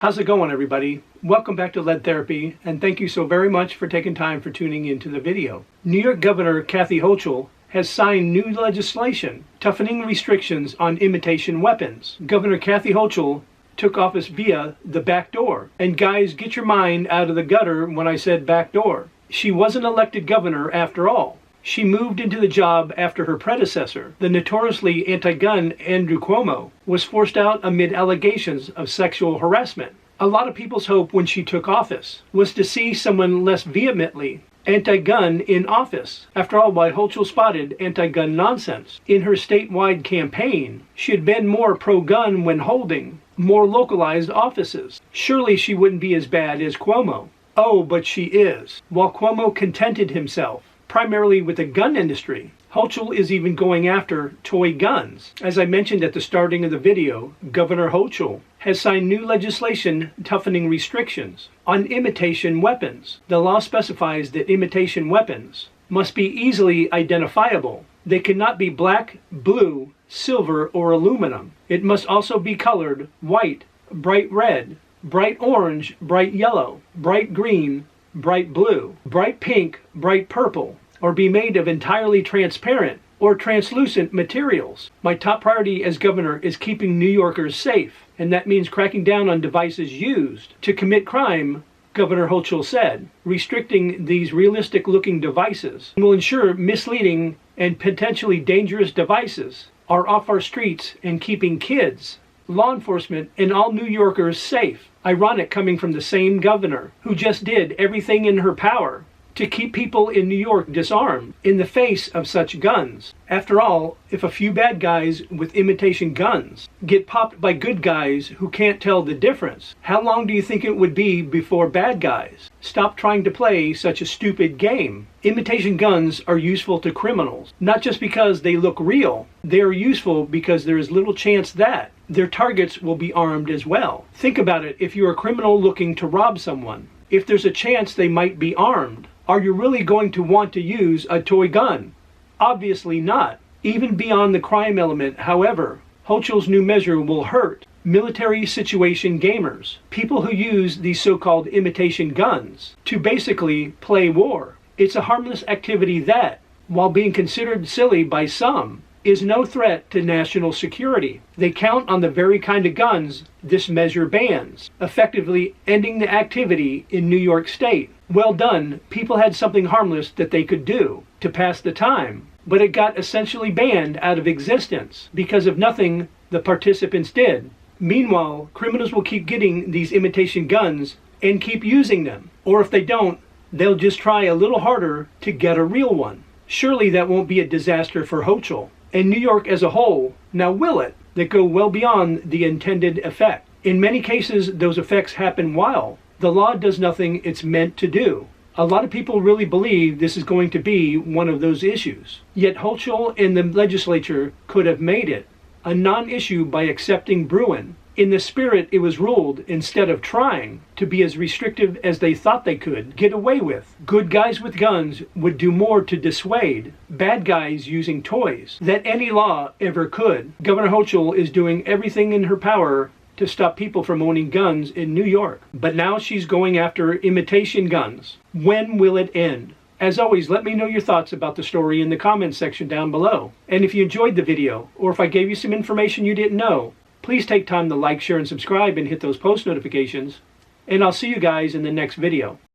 How's it going, everybody? Welcome back to Lead Therapy, and thank you so very much for taking time for tuning into the video. New York Governor Kathy Hochul has signed new legislation toughening restrictions on imitation weapons. Governor Kathy Hochul took office via the back door. And guys, get your mind out of the gutter when I said back door. She wasn't elected governor after all. She moved into the job after her predecessor, the notoriously anti-gun Andrew Cuomo, was forced out amid allegations of sexual harassment. A lot of people's hope when she took office was to see someone less vehemently anti-gun in office. After all, while Hochul spotted anti-gun nonsense in her statewide campaign, she had been more pro-gun when holding more localized offices. Surely she wouldn't be as bad as Cuomo. Oh, but she is. While Cuomo contented himself primarily with the gun industry, Hochul is even going after toy guns. As I mentioned at the starting of the video, Governor Hochul has signed new legislation toughening restrictions on imitation weapons. The law specifies that imitation weapons must be easily identifiable. They cannot be black, blue, silver, or aluminum. It must also be colored white, bright red, bright orange, bright yellow, bright green, bright blue, bright pink, bright purple, or be made of entirely transparent or translucent materials. My top priority as governor is keeping New Yorkers safe, and that means cracking down on devices used to commit crime, Governor Hochul said. Restricting these realistic-looking devices will ensure misleading and potentially dangerous devices are off our streets and keeping kids, law enforcement, and all New Yorkers safe. Ironic coming from the same governor who just did everything in her power to keep people in New York disarmed in the face of such guns. After all, if a few bad guys with imitation guns get popped by good guys who can't tell the difference, how long do you think it would be before bad guys stop trying to play such a stupid game? Imitation guns are useful to criminals, not just because they look real. They are useful because there is little chance that their targets will be armed as well. Think about it. If you're a criminal looking to rob someone, if there's a chance they might be armed, are you really going to want to use a toy gun? Obviously not. Even beyond the crime element, however, Hochul's new measure will hurt military situation gamers, people who use these so-called imitation guns to basically play war. It's a harmless activity that, while being considered silly by some, is no threat to national security. They count on the very kind of guns this measure bans, effectively ending the activity in New York State. Well done, people had something harmless that they could do to pass the time, but it got essentially banned out of existence because of nothing the participants did. Meanwhile, criminals will keep getting these imitation guns and keep using them, or if they don't, they'll just try a little harder to get a real one. Surely that won't be a disaster for Hochul and New York as a whole. Now will it? That go well beyond the intended effect. In many cases, those effects happen while the law does nothing it's meant to do. A lot of people really believe this is going to be one of those issues. Yet Hochul and the legislature could have made it a non-issue by accepting Bruin. In the spirit it was ruled, instead of trying to be as restrictive as they thought they could get away with. Good guys with guns would do more to dissuade bad guys using toys than any law ever could. Governor Hochul is doing everything in her power to stop people from owning guns in New York. But now she's going after imitation guns. When will it end? As always, let me know your thoughts about the story in the comments section down below. And if you enjoyed the video, or if I gave you some information you didn't know, please take time to like, share, and subscribe and hit those post notifications. And I'll see you guys in the next video.